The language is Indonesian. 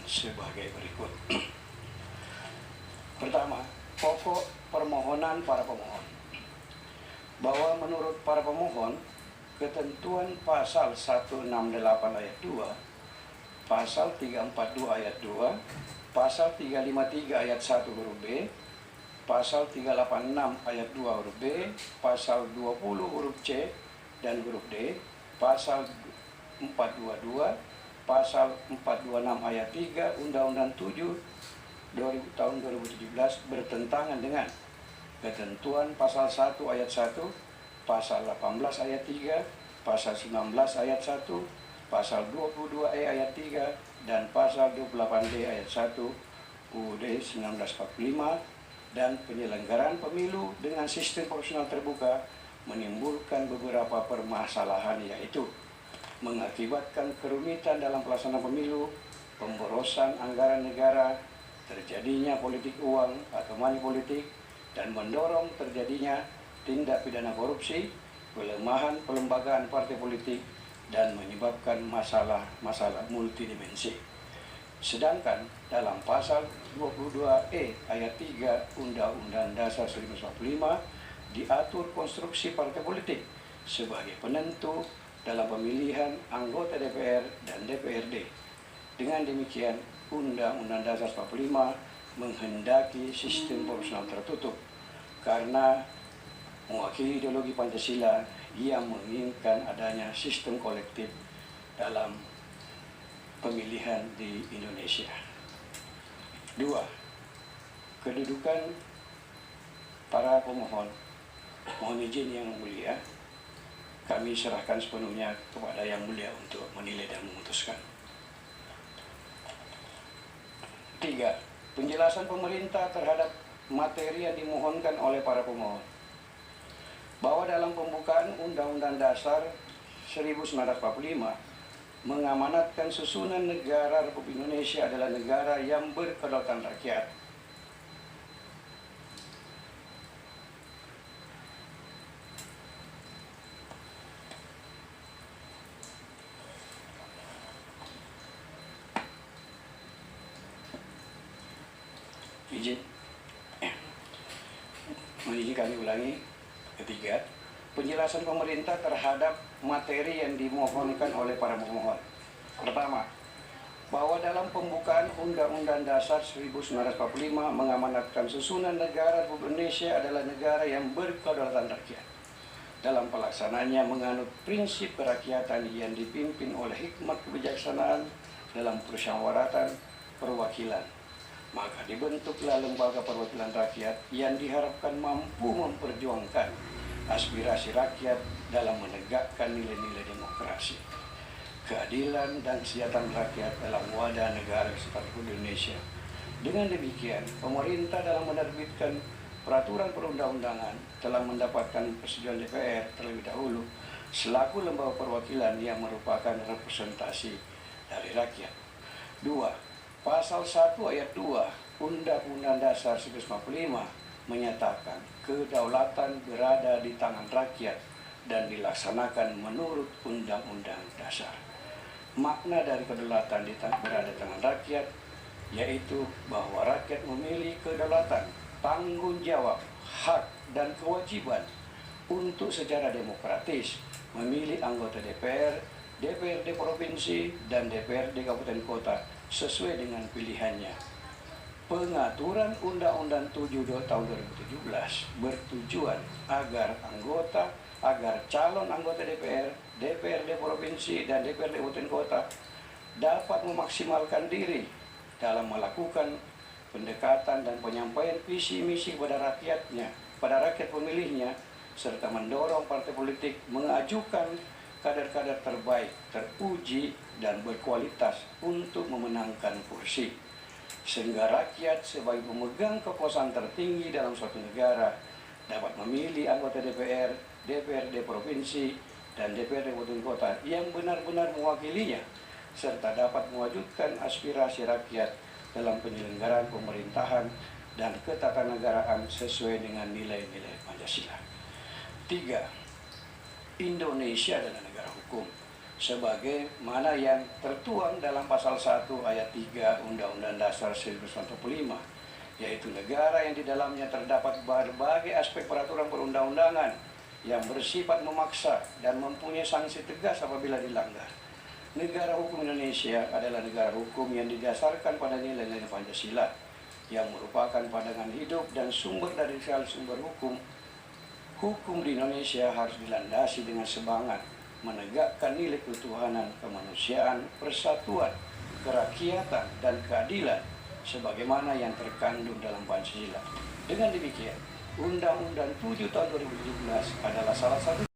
sebagai berikut. Pertama, pokok permohonan para pemohon. Bahwa menurut para pemohon, ketentuan pasal 168 ayat 2, pasal 342 ayat 2, pasal 353 ayat 1 huruf B, pasal 386 ayat 2 huruf B, pasal 20 huruf C dan huruf D, pasal 422, pasal 426 ayat 3 Undang-Undang 7 tahun 2017 bertentangan dengan ketentuan pasal 1 ayat 1, pasal 18 ayat 3, pasal 19 ayat 1, pasal 22E ayat 3, dan pasal 28D ayat 1 UUD 1945. Dan penyelenggaraan pemilu dengan sistem proporsional terbuka menimbulkan beberapa permasalahan, yaitu mengakibatkan kerumitan dalam pelaksanaan pemilu, pemborosan anggaran negara, terjadinya politik uang atau money politik, dan mendorong terjadinya tindak pidana korupsi, pelemahan pelembagaan partai politik, dan menyebabkan masalah-masalah multidimensi. Sedangkan dalam pasal 22E ayat 3 Undang-Undang Dasar 1945 diatur konstruksi partai politik sebagai penentu dalam pemilihan anggota DPR dan DPRD. Dengan demikian, Undang-Undang Dasar 1945 menghendaki sistem proporsional tertutup karena mewakili ideologi Pancasila yang menginginkan adanya sistem kolektif dalam pemilihan di Indonesia. 2. Kedudukan para pemohon. Mohon izin yang mulia, kami serahkan sepenuhnya kepada yang mulia untuk menilai dan memutuskan. 3. Penjelasan pemerintah terhadap materi yang dimohonkan oleh para pemohon. Bahwa dalam pembukaan Undang-Undang Dasar 1945 mengamanatkan susunan negara Republik Indonesia adalah negara yang berkedaulatan rakyat. Izin kami ulangi. Ketiga, penjelasan pemerintah terhadap materi yang dimohonkan oleh para pemohon. Pertama, bahwa dalam pembukaan Undang-Undang Dasar 1945 mengamanatkan susunan negara Republik Indonesia adalah negara yang berkedaulatan rakyat. Dalam pelaksanaannya menganut prinsip kerakyatan yang dipimpin oleh hikmat kebijaksanaan dalam permusyawaratan perwakilan. Maka dibentuklah lembaga perwakilan rakyat yang diharapkan mampu memperjuangkan aspirasi rakyat dalam menegakkan nilai-nilai demokrasi, keadilan dan kesejahteraan rakyat dalam wadah negara kesatuan Republik Indonesia. Dengan demikian, pemerintah dalam menerbitkan peraturan perundang-undangan telah mendapatkan persetujuan DPR terlebih dahulu selaku lembaga perwakilan yang merupakan representasi dari rakyat. 2. Pasal 1 ayat 2 Undang-Undang Dasar 1945 menyatakan kedaulatan berada di tangan rakyat dan dilaksanakan menurut Undang-Undang Dasar. Makna dari kedaulatan berada di tangan rakyat yaitu bahwa rakyat memiliki kedaulatan, tanggung jawab, hak, dan kewajiban untuk secara demokratis memilih anggota DPR, DPRD Provinsi, dan DPRD Kabupaten Kota sesuai dengan pilihannya. Pengaturan Undang-Undang 7 tahun 2017 bertujuan agar calon anggota DPR, DPRD Provinsi, dan DPRD Kabupaten Kota dapat memaksimalkan diri dalam melakukan pendekatan dan penyampaian visi misi kepada rakyatnya, pada rakyat pemilihnya, serta mendorong partai politik mengajukan kader-kader terbaik, teruji, dan berkualitas untuk memenangkan kursi. Sehingga rakyat sebagai pemegang kekuasaan tertinggi dalam suatu negara dapat memilih anggota DPR, DPRD Provinsi, dan DPRD Kabupaten Kota yang benar-benar mewakilinya, serta dapat mewujudkan aspirasi rakyat dalam penyelenggaraan pemerintahan dan ketatanegaraan sesuai dengan nilai-nilai Pancasila. 3. Indonesia adalah negara hukum. sebagai mana yang tertuang dalam pasal 1 ayat 3 Undang-Undang Dasar 1945, yaitu negara yang di dalamnya terdapat berbagai aspek peraturan perundang-undangan yang bersifat memaksa dan mempunyai sanksi tegas apabila dilanggar. Negara hukum Indonesia adalah negara hukum yang didasarkan pada nilai-nilai Pancasila, yang merupakan pandangan hidup dan sumber dari segala sumber hukum. Hukum di Indonesia harus dilandasi dengan semangat menegakkan nilai ketuhanan, kemanusiaan, persatuan, kerakyatan, dan keadilan sebagaimana yang terkandung dalam Pancasila. Dengan demikian, Undang-Undang 7 tahun 2017 adalah salah satu